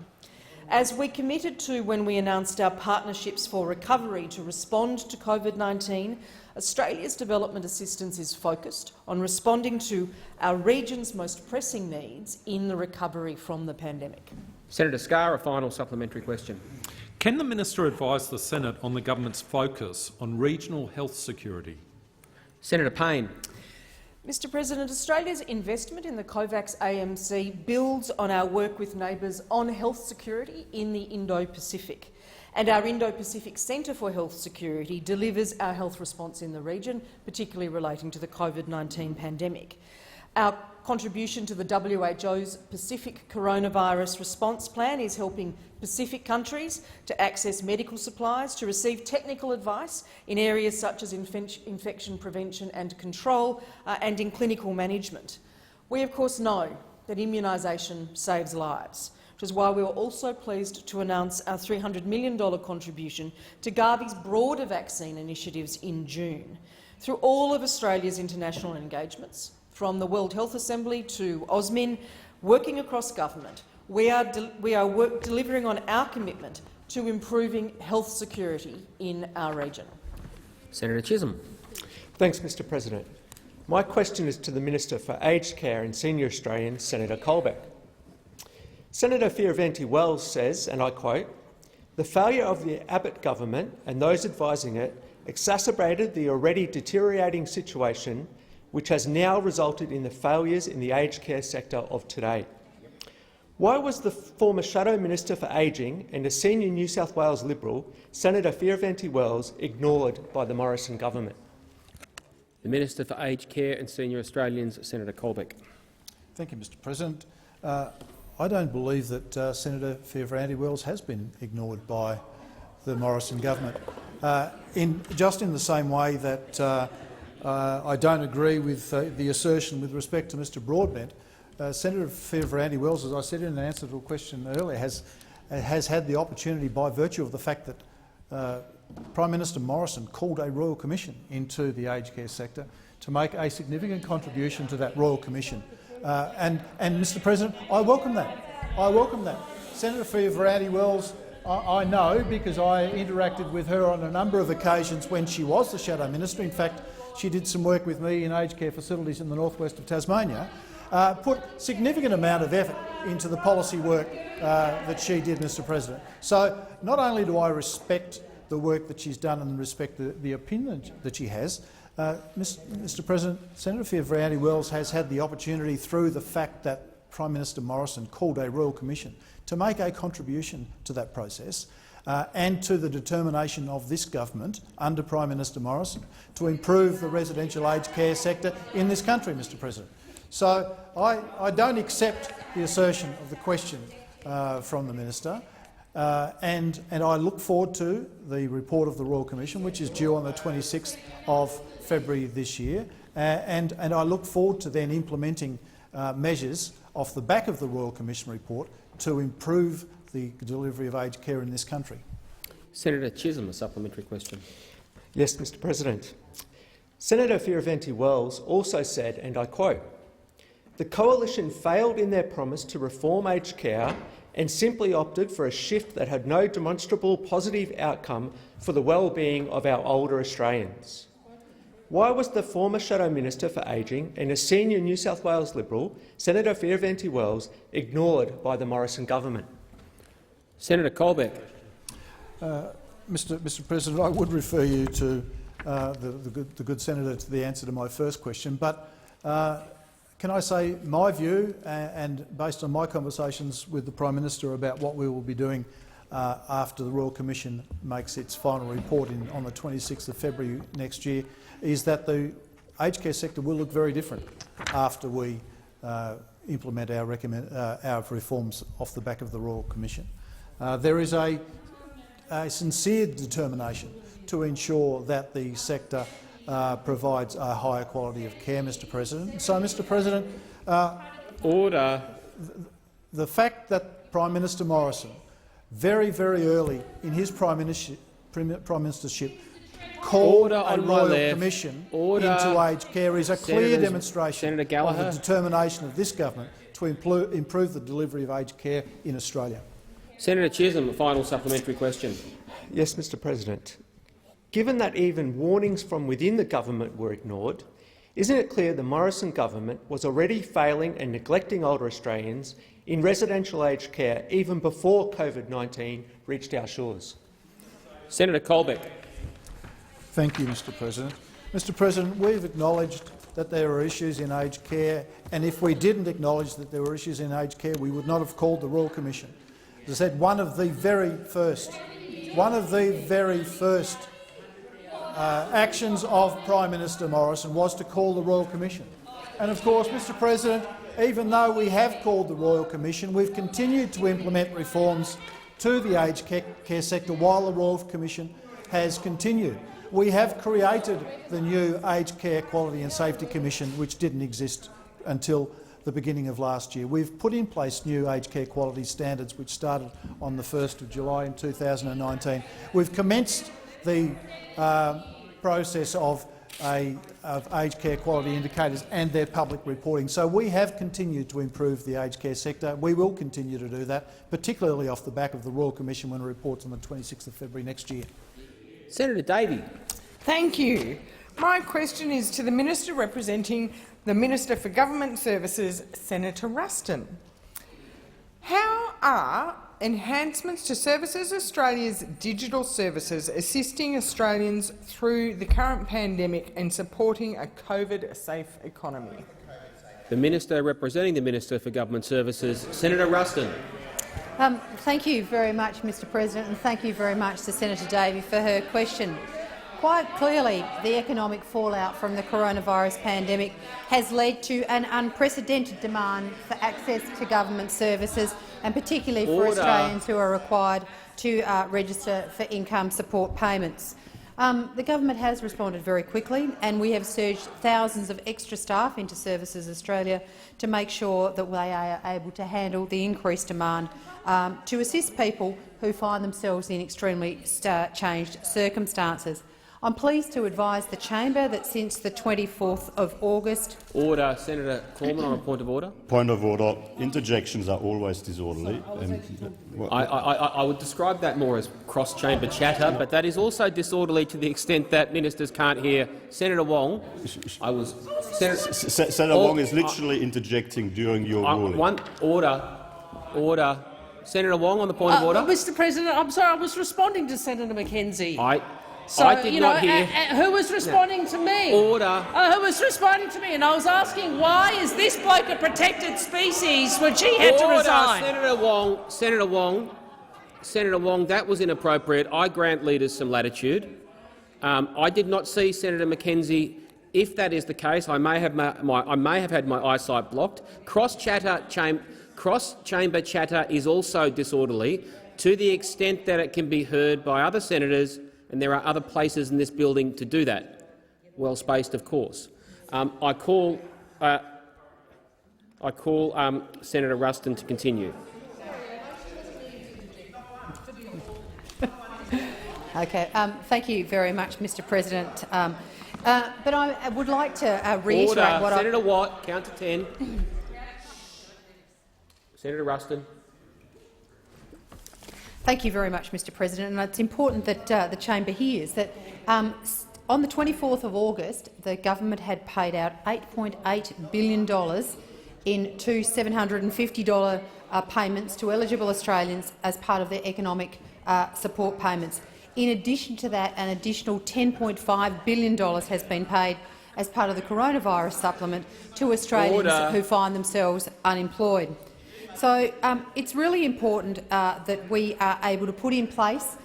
As we committed to when we announced our partnerships for recovery to respond to COVID-19, Australia's development assistance is focused on responding to our region's most pressing needs in the recovery from the pandemic. Senator Scarr, a final supplementary question. Can the minister advise the Senate on the government's focus on regional health security? Senator Payne. Mr President, Australia's investment in the COVAX AMC builds on our work with neighbours on health security in the Indo-Pacific. And our Indo-Pacific Centre for Health Security delivers our health response in the region, particularly relating to the COVID-19 pandemic. Our contribution to the WHO's Pacific Coronavirus Response Plan is helping Pacific countries to access medical supplies, to receive technical advice in areas such as infection prevention and control, and in clinical management. We, of course, know that immunisation saves lives, which is why we were also pleased to announce our $300 million contribution to Gavi's broader vaccine initiatives in June. Through all of Australia's international engagements, from the World Health Assembly to AUSMIN, working across government, we are delivering on our commitment to improving health security in our region. Senator Chisholm. Thanks, Mr President. My question is to the Minister for Aged Care and Senior Australians, Senator Colbeck. Senator Fierravanti-Wells says, and I quote, "The failure of the Abbott government and those advising it exacerbated the already deteriorating situation which has now resulted in the failures in the aged care sector of today." Why was the former Shadow Minister for Ageing and a senior New South Wales Liberal, Senator Fierravanti-Wells, ignored by the Morrison government? The Minister for Aged Care and Senior Australians, Senator Colbeck. Thank you, Mr President. I don't believe that Senator Fierravanti-Wells has been ignored by the Morrison government. just in the same way that I don't agree with the assertion with respect to Mr Broadbent, Senator Fierravanti-Wells, as I said in an answer to a question earlier, has had the opportunity, by virtue of the fact that Prime Minister Morrison called a Royal Commission into the aged care sector, to make a significant contribution to that Royal Commission. And Mr President, I welcome that. I welcome that. Senator Fierravanti-Wells, I know because I interacted with her on a number of occasions when she was the Shadow Minister. In fact, she did some work with me in aged care facilities in the northwest of Tasmania, put significant amount of effort into the policy work that she did, Mr President. So not only do I respect the work that she's done and respect the opinion that she has, Mr President, Senator Fierravanti-Wells has had the opportunity, through the fact that Prime Minister Morrison called a Royal Commission, to make a contribution to that process and to the determination of this government under Prime Minister Morrison to improve the residential aged care sector in this country, Mr President. So I don't accept the assertion of the question from the minister, and I look forward to the report of the Royal Commission, which is due on the 26th of February this year, and I look forward to then implementing measures off the back of the Royal Commission report to improve the delivery of aged care in this country. Senator Chisholm, a supplementary question. Yes, Mr President. Senator Fierravanti-Wells also said, and I quote, "The Coalition failed in their promise to reform aged care and simply opted for a shift that had no demonstrable positive outcome for the well-being of our older Australians." Why was the former Shadow Minister for Ageing and a senior New South Wales Liberal, Senator Fierravanti-Wells, ignored by the Morrison government? Senator Colbeck. Mr President, I would refer you to the good senator to the answer to my first question, but can I say my view, and based on my conversations with the Prime Minister about what we will be doing after the Royal Commission makes its final report on the 26th of February next year, is that the aged care sector will look very different after we implement our reforms off the back of the Royal Commission. There is a sincere determination to ensure that the sector provides a higher quality of care, Mr President. So, Mr President, order. The fact that Prime Minister Morrison, very, very early in his prime ministership, called a Royal Commission into aged care is a clear demonstration of the determination of this government to improve the delivery of aged care in Australia. Senator Chisholm, a final supplementary question. Yes, Mr President. Given that even warnings from within the government were ignored, isn't it clear the Morrison government was already failing and neglecting older Australians in residential aged care even before COVID-19 reached our shores? Senator Colbeck. Thank you, Mr President. Mr President, we've acknowledged that there are issues in aged care, and if we didn't acknowledge that there were issues in aged care, we would not have called the Royal Commission. As I said, one of the very first actions of Prime Minister Morrison was to call the Royal Commission. And of course, Mr President, even though we have called the Royal Commission, we've continued to implement reforms to the aged care sector while the Royal Commission has continued. We have created the new Aged Care Quality and Safety Commission, which didn't exist until the beginning of last year. We've put in place new aged care quality standards, which started on the 1st of July in 2019. We've commenced the process of aged care quality indicators and their public reporting. So we have continued to improve the aged care sector. We will continue to do that, particularly off the back of the Royal Commission when it reports on the 26th of February next year. Senator Davey. Thank you. My question is to the Minister representing the Minister for Government Services, Senator Ruston. How are enhancements to Services Australia's digital services assisting Australians through the current pandemic and supporting a COVID-safe economy? The Minister representing the Minister for Government Services, Senator Ruston. Thank you very much, Mr President, and thank you very much to Senator Davey for her question. Quite clearly, the economic fallout from the coronavirus pandemic has led to an unprecedented demand for access to government services, and particularly for Australians who are required to register for income support payments. The government has responded very quickly, and we have surged thousands of extra staff into Services Australia to make sure that they are able to handle the increased demand to assist people who find themselves in extremely changed circumstances. I'm pleased to advise the chamber that since the 24th of August— Order. Senator Cormann on a point of order. Point of order. Interjections are always disorderly. I would describe that more as cross-chamber chatter, but that is also disorderly to the extent that ministers can't hear. Senator Wong, Senator Wong is literally interjecting during your ruling. Order. Senator Wong on the point of order. Mr. President, I'm sorry, I was responding to Senator McKenzie. I did not hear. Who was responding to me? Order. Who was responding to me? And I was asking, why is this bloke a protected species when she had to resign? Senator Wong, that was inappropriate. I grant leaders some latitude. I did not see Senator McKenzie. If that is the case, I may have had my eyesight blocked. Cross-chamber chatter is also disorderly to the extent that it can be heard by other senators, and there are other places in this building to do that. Well spaced, of course. I call Senator Ruston to continue. Okay. Thank you very much, Mr. President. But I would like to reiterate what Senator Watt, count to 10. Senator Ruston. Thank you very much, Mr. President. And it's important that the chamber hears that on the 24th of August, the government had paid out $8.8 billion in two $750 payments to eligible Australians as part of their economic support payments. In addition to that, an additional $10.5 billion has been paid as part of the coronavirus supplement to Australians who find themselves unemployed. So it's really important that we are able to put in place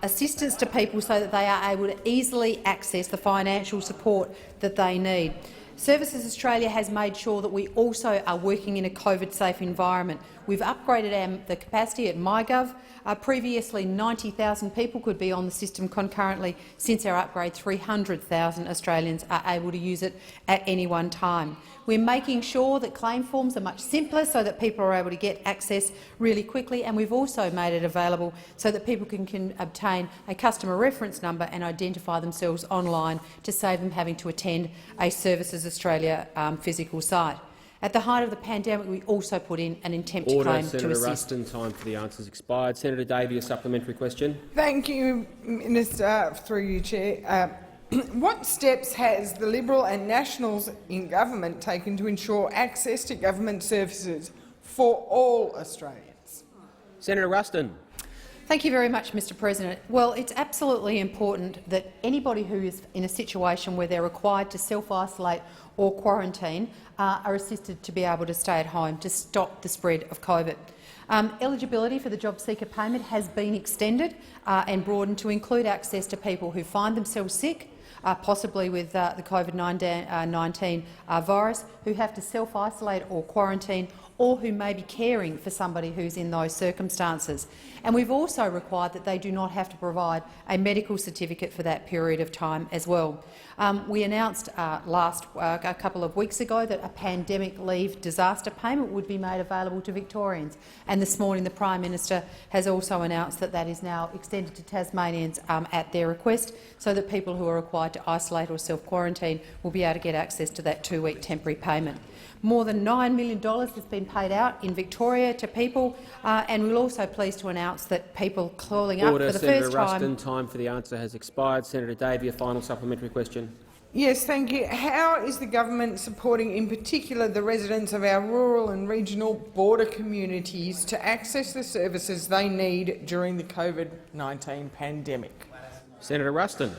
assistance to people so that they are able to easily access the financial support that they need. Services Australia has made sure that we also are working in a COVID-safe environment. We've upgraded the capacity at MyGov. Previously, 90,000 people could be on the system concurrently. Since our upgrade, 300,000 Australians are able to use it at any one time. We're making sure that claim forms are much simpler so that people are able to get access really quickly, and we've also made it available so that people can obtain a customer reference number and identify themselves online to save them having to attend a Services Australia physical site. At the height of the pandemic, we also put in an intent to claim to assist. Senator Ruston, time for the answers expired. Senator Davey, a supplementary question. Thank you, Minister, through you, Chair. What steps has the Liberal and Nationals in government taken to ensure access to government services for all Australians? Senator Ruston. Thank you very much, Mr. President. Well, it's absolutely important that anybody who is in a situation where they're required to self-isolate or quarantine are assisted to be able to stay at home to stop the spread of COVID. Eligibility for the job seeker payment has been extended and broadened to include access to people who find themselves sick, possibly with the COVID-19 virus, who have to self-isolate or quarantine, or who may be caring for somebody who's in those circumstances. And we've also required that they do not have to provide a medical certificate for that period of time as well. We announced a couple of weeks ago that a pandemic leave disaster payment would be made available to Victorians, and this morning the Prime Minister has also announced that that is now extended to Tasmanians at their request, so that people who are required to isolate or self-quarantine will be able to get access to that 2-week temporary payment. More than $9 million has been paid out in Victoria to people, and we're also pleased to announce that people calling up for the Senator first time— Ruston, time for the answer has expired. Senator Davey, a final supplementary question. Yes, thank you. How is the government supporting in particular the residents of our rural and regional border communities to access the services they need during the COVID-19 pandemic? Senator Ruston.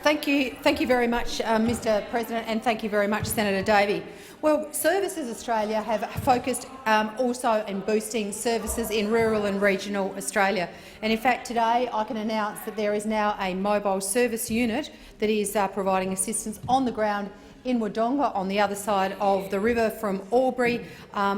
Thank you very much, Mr. President, and thank you very much, Senator Davey. Well, Services Australia have focused also in boosting services in rural and regional Australia. And in fact, today I can announce that there is now a mobile service unit that is providing assistance on the ground in Wodonga on the other side of the river from Albury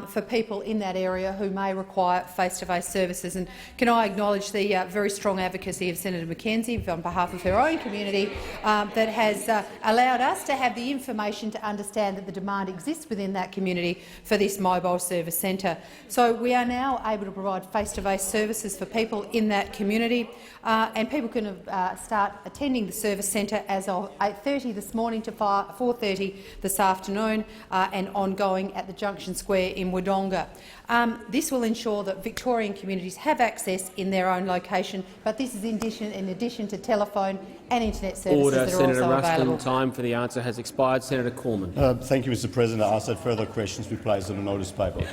for people in that area who may require face-to-face services. And can I acknowledge the very strong advocacy of Senator McKenzie on behalf of her own community that has allowed us to have the information to understand that the demand exists within that community for this mobile service centre. So we are now able to provide face-to-face services for people in that community, and people can start attending the service centre as of 8:30 this morning to 4:30 this afternoon, and ongoing at the Junction Square in Wodonga. This will ensure that Victorian communities have access in their own location, but this is in addition to telephone and internet services Order, that are Senator also Ruston. available. Time for the answer has expired. Senator Cormann. Thank you, Mr. President. I ask that further questions be placed on the notice paper.